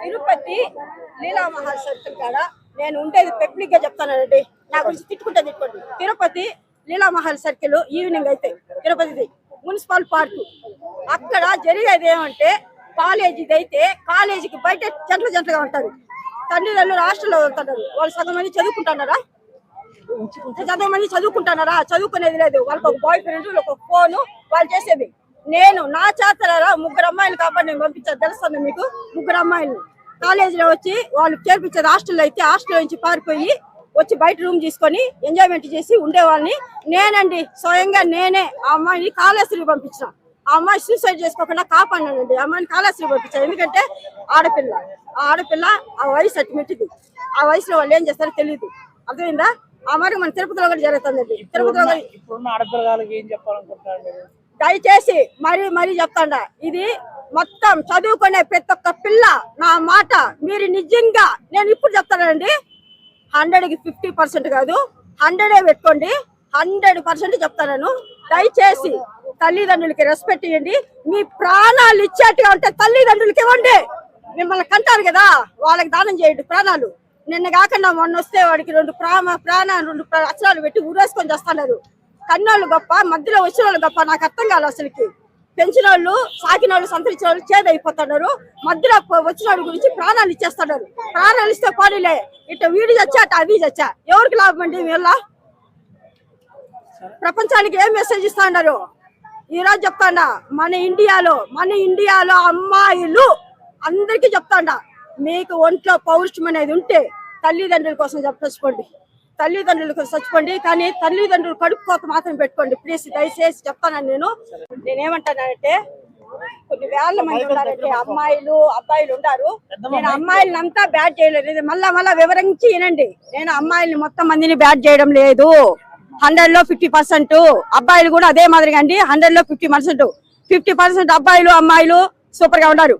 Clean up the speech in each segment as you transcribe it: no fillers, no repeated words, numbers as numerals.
Tirupati Leela Mahal circle కాడ నేను ఉండేది పబ్లిక్ గా చెప్తానండి. నా గురించి తిట్టుకుంటే తిట్టుకోండి. తిరుపతి లీలామహల్ సర్కిల్ ఈవినింగ్ అయితే తిరుపతిది మున్సిపల్ పార్క్ అక్కడ జరిగేది ఏమంటే కాలేజీది అయితే కాలేజీకి బయట జంటలుగా ఉంటారు. తల్లిదండ్రులు హాస్టల్లో వెళ్తున్నారు. వాళ్ళు సగం మంది చదువుకుంటున్నారా? సగం మంది చదువుకునేది లేదు. వాళ్ళకి ఒక బాయ్ ఫ్రెండ్, ఒక ఫోను, వాళ్ళు చేసేది. నేను నా చేతరా 3 అమ్మాయిలు కాబట్టి నేను పంపించాను. తెలుస్తుంది మీకు? 3 అమ్మాయిలు కాలేజీలో వచ్చి వాళ్ళు చేర్పించేది. హాస్టల్లో అయితే హాస్టల్ నుంచి పారిపోయి వచ్చి బయట రూమ్ తీసుకొని ఎంజాయ్మెంట్ చేసి ఉండేవాళ్ళని నేనండి. స్వయంగా నేనే ఆ అమ్మాయిని కాళేశ్వరికి పంపించిన. ఆ అమ్మాయి సూసైడ్ చేసుకోకుండా కాపాడినానండి. ఆ అమ్మాయిని కాళేశ్వరికి పంపించాను. ఎందుకంటే ఆడపిల్ల ఆ వయసు అట్టుమిట్టింది. ఆ వయసులో వాళ్ళు ఏం చేస్తారో తెలియదు. అర్థమైందా? ఆ మరి మన తిరుపతిలో కూడా జరుగుతుందండి. తిరుపతిలో దయచేసి మరీ చెప్తాండా, ఇది మొత్తం చదువుకునే ప్రతి ఒక్క పిల్ల నా మాట మీరు నిజంగా నేను ఇప్పుడు చెప్తానండి. 100కి 50% కాదు, 100 పెట్టుకోండి. 100% చెప్తాను. దయచేసి తల్లిదండ్రులకి రెస్పెక్ట్ ఇవ్వండి. మీ ప్రాణాలు ఇచ్చేట్టుగా ఉంటే తల్లిదండ్రులకి ఇవ్వండి. మిమ్మల్ని కంటారు కదా, వాళ్ళకి దానం చేయండి ప్రాణాలు. నిన్న కాకుండా మొన్న వస్తే వాడికి 2 అక్షరాలు పెట్టి ఊరేసుకొని చేస్తున్నారు. కన్నోళ్ళు గొప్ప, మధ్యలో వచ్చిన వాళ్ళు గొప్ప. నాకు అర్థం కాదు అసలుకి. పెంచిన వాళ్ళు, సాకిన వాళ్ళు, సంతరించిన వాళ్ళు చేదైపోతున్నారు. మధ్యలో వచ్చిన వాడి గురించి ప్రాణాలు ఇచ్చేస్తున్నారు. ప్రాణాలు ఇస్తే పోనీలే, ఇట్లా వీడి చచ్చా అట్లా అది చచ్చా ఎవరికి లాభం అండి? వీళ్ళ ప్రపంచానికి ఏం మెసేజ్ ఇస్తా ఉన్నారు? ఈరోజు చెప్తాండా, మన ఇండియాలో అమ్మాయిలు అందరికీ చెప్తాండా, మీకు ఒంట్లో పౌరుషం అనేది ఉంటే తల్లిదండ్రుల కోసం చచ్చిపోండి. కానీ తల్లిదండ్రులు కడుపు కోత మాత్రం పెట్టుకోండి ప్లీజ్. దయచేసి చెప్తాను. నేనేమంటానంటే కొన్ని వేల మంది ఉన్నారంటే అమ్మాయిలు అబ్బాయిలు ఉన్నారు. నేను అమ్మాయిలను అంతా బ్యాడ్ చేయలేదు. మళ్ళా వివరించి వినండి. నేను అమ్మాయిల్ని మొత్తం మందిని బ్యాడ్ చేయడం లేదు. 100లో 50%. అబ్బాయిలు కూడా అదే మాదిరిగా అండి. 100లో 50% అబ్బాయిలు అమ్మాయిలు సూపర్ గా ఉన్నారు.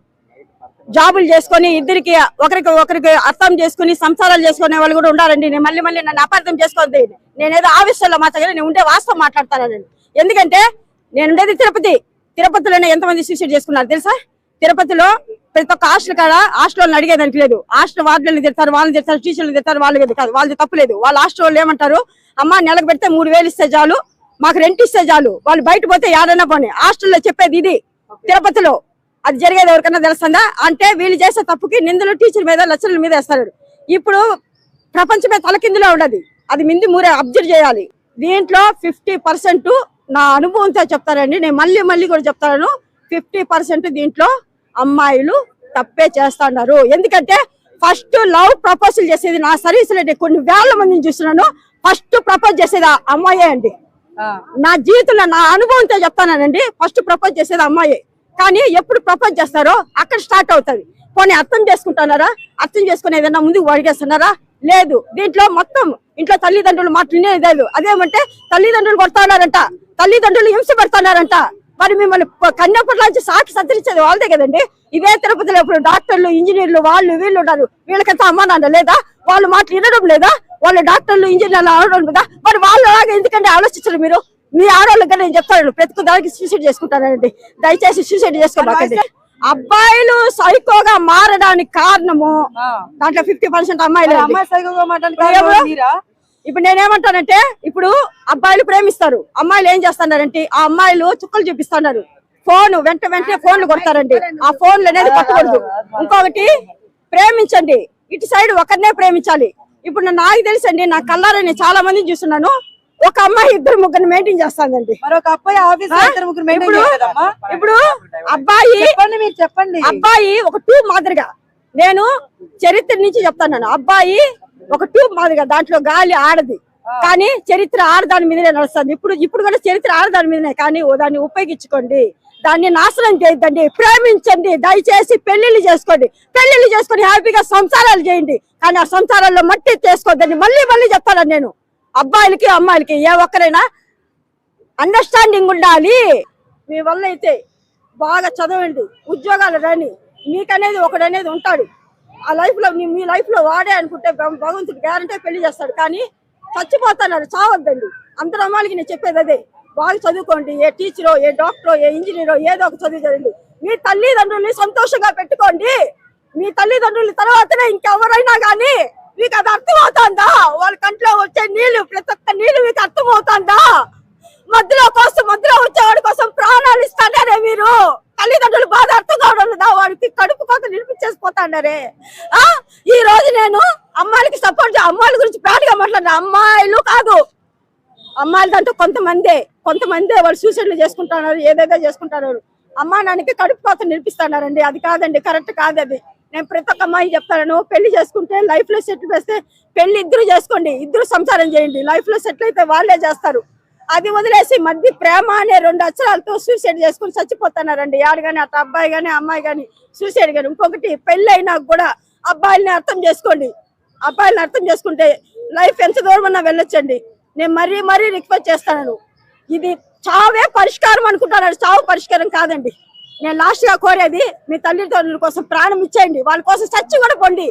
జాబులు చేసుకొని ఇద్దరికి ఒకరికి అర్థం చేసుకుని సంసారాలు చేసుకునే వాళ్ళు కూడా ఉండాలండి. నేను మళ్ళీ నన్ను అపార్థం చేసుకోవద్దు. నేనేదో ఆవేశంలో మాట్లాడి నేను ఉండే వాస్తవం మాట్లాడతానండి. ఎందుకంటే నేను ఉండేది తిరుపతిలోనే ఎంతమంది సూసైడ్ చేసుకున్నారు తెలుసా? తిరుపతిలో ప్రతి ఒక్క హాస్టల్ అడిగేదానికి లేదు. హాస్టల్ వార్డులను తిడతారు, వాళ్ళని తిడతారు, టీచర్లు తిడతారు. వాళ్ళకి కాదు, వాళ్ళది తప్పులేదు. వాళ్ళ హాస్టల్ వాళ్ళు ఏమంటారు, అమ్మ నెలకు పెడితే 3000 ఇస్తే చాలు, మాకు రెంట్ ఇస్తే చాలు, వాళ్ళు బయట పోతే ఏడైనా పోనీ. హాస్టల్లో చెప్పేది ఇది. తిరుపతిలో అది జరిగేది ఎవరికన్నా తెలుస్తుందా? అంటే వీళ్ళు చేసే తప్పుకి నిందలు టీచర్ మీద, లెక్చరర్ల మీద వేస్తారు. ఇప్పుడు ప్రపంచమే తలకిందులో ఉండదు. అది మింది మూరే అబ్జర్వ్ చేయాలి. దీంట్లో 50% నా అనుభవంతో చెప్తానండి. నేను మళ్ళీ కూడా చెప్తాను. 50% దీంట్లో అమ్మాయిలు తప్పే చేస్తున్నారు. ఎందుకంటే ఫస్ట్ లవ్ ప్రపోజల్ చేసేది నా సర్వీస్ లో కొన్ని వేల మందిని చూస్తున్నాను. ఫస్ట్ ప్రపోజ్ చేసేది అమ్మాయే అండి. నా జీవితంలో నా అనుభవంతో చెప్తానండి. ఫస్ట్ ప్రపోజ్ చేసేది అమ్మాయే. కానీ ఎప్పుడు ప్రపోజ్ చేస్తారో అక్కడ స్టార్ట్ అవుతుంది. పోనీ అర్థం చేసుకుంటున్నారా? అర్థం చేసుకుని ఏదన్నా ముందుకు అడిగేస్తున్నారా? లేదు. దీంట్లో మొత్తం ఇంట్లో తల్లిదండ్రులు మాట్లాడేది లేదు. అదేమంటే తల్లిదండ్రులు కొడుతున్నారంట, తల్లిదండ్రులు హింస పెడుతున్నారంట. మరి మిమ్మల్ని కన్యాపట్ల సాకి సంతరించేది వాళ్ళదే కదండి. ఇదే తిరుపతిలో ఇప్పుడు డాక్టర్లు, ఇంజనీర్లు, వీళ్ళు ఉన్నారు. వీళ్ళకంతా అమ్మా నాన్న లేదా? వాళ్ళు మాటలు వినడం లేదా? వాళ్ళు డాక్టర్లు, ఇంజనీర్లు అనడం లేదా? మరి వాళ్ళలాగా ఎందుకంటే ఆలోచించరు మీరు? మీ ఆడవాళ్ళకి నేను చెప్తాను, ప్రతి దానికి సూసైడ్ చేసుకుంటానండి. దయచేసి సూసైడ్ చేసుకోకండి. అబ్బాయిలు సైకోగా మారడానికి కారణము దాంట్లో 50% అమ్మాయిలు. ఇప్పుడు నేనేమంటానంటే, ఇప్పుడు అబ్బాయిలు ప్రేమిస్తారు, అమ్మాయిలు ఏం చేస్తున్నారంటే ఆ అమ్మాయిలు చుక్కలు చూపిస్తున్నారు. వెంటనే ఫోన్లు కొడతారండి. ఆ ఫోన్లు అనేది కొట్టకూడదు. ఇంకొకటి, ప్రేమించండి. ఇటు సైడ్ ఒకరినే ప్రేమించాలి. ఇప్పుడు నాకు తెలుసండి, నా కళ్ళారా నేను చాలా మందిని చూస్తున్నాను. ఒక అమ్మాయి 2-3 మెయింటైన్ చేస్తానండి. మరొక అబ్బాయి ఇప్పుడు అబ్బాయి ఒక ట్యూబ్ మాదిరిగా, నేను చరిత్ర నుంచి చెప్తాను. అబ్బాయి ఒక ట్యూబ్ మాదిరిగా, దాంట్లో గాలి ఆడది. కానీ చరిత్ర ఆడదాని మీదనే నడుస్తుంది. ఇప్పుడు కూడా చరిత్ర ఆడదాని మీదనే. కానీ దాన్ని ఉపయోగించుకోండి, దాన్ని నాశనం చేయొద్దండి. ప్రేమించండి. దయచేసి పెళ్లిళ్ళు చేసుకొని హ్యాపీగా సంసారాలు చేయండి. కానీ ఆ సంసారాల్లో మట్టి చేసుకోవద్దండి. మళ్ళీ చెప్తాను నేను. అబ్బాయిలకి అమ్మాయిలకి ఏ ఒక్కరైనా అండర్స్టాండింగ్ ఉండాలి. మీ వల్ల అయితే బాగా చదవండి, ఉద్యోగాలు రాని, మీకనేది ఒకడనేది ఉంటాడు. ఆ లైఫ్ లో మీ లైఫ్ లో వాడే అనుకుంటే భగవంతుడు గ్యారంటీ పెళ్లి చేస్తాడు. కానీ చచ్చిపోతున్నారు, చావద్దండి. అందరు అమ్మాయిలకి నేను చెప్పేది అదే. బాగా చదువుకోండి. ఏ టీచరో, ఏ డాక్టరో, ఏ ఇంజనీరో, ఏదో ఒక చదువు చదండి. మీ తల్లిదండ్రుల్ని సంతోషంగా పెట్టుకోండి. మీ తల్లిదండ్రుల తర్వాతనే ఇంకెవరైనా కానీ మీకు అది అర్థమవుతుందా? వాళ్ళ కంట్లో వచ్చే నీళ్లు, ప్రతి ఒక్క నీళ్లు మీకు అర్థమవుతుందా? మధ్యలో వచ్చేవాడి కోసం ప్రాణాలు ఇస్తాడారే మీరు. తల్లిదండ్రులు బాధ అర్థం కావడం లేదా? వాడికి కడుపు కోత నిలిపించేసిపోతాడారే. ఈ రోజు నేను అమ్మాయిలకి సపోర్ట్, అమ్మాయిల గురించి ప్రాణిగా మాట్లాడిన అమ్మాయిలు కాదు, అమ్మాయిలు దాంట్లో కొంతమంది వాళ్ళు సూసైడ్లు చేసుకుంటున్నారు, ఏదేదో చేసుకుంటున్నారు. అమ్మా నాన్నకి కడుపు కోత నిలిపిస్తున్నారండి. అది కాదండి, కరెక్ట్ కాదు అది. నేను ప్రతి ఒక్క అమ్మాయి చెప్తాను, పెళ్లి చేసుకుంటే లైఫ్ లో సెటిల్ చేస్తే పెళ్లి ఇద్దరు చేసుకోండి, ఇద్దరు సంసారం చేయండి. లైఫ్ లో సెటిల్ అయితే వాళ్ళే చేస్తారు. అది వదిలేసి మధ్య ప్రేమ అనే 2 అక్షరాలతో సూసైడ్ చేసుకుని చచ్చిపోతున్నారండి. ఆడు కానీ అట్లా అబ్బాయి కానీ అమ్మాయి కానీ సూసైడ్ కానీ. ఇంకొకటి, పెళ్లి అయినా కూడా అబ్బాయిల్ని అర్థం చేసుకోండి. అబ్బాయిల్ని అర్థం చేసుకుంటే లైఫ్ ఎంత దూరం అన్నా వెళ్ళొచ్చండి. నేను మరీ రిక్వెస్ట్ చేస్తాను, ఇది చావే పరిష్కారం అనుకుంటున్నాడు, చావు పరిష్కారం కాదండి. నేను లాస్ట్ గా కోరేది, మీ తల్లిదండ్రుల కోసం ప్రాణం ఇచ్చేయండి, వాళ్ళ కోసం చచ్చి కూడా పొండి.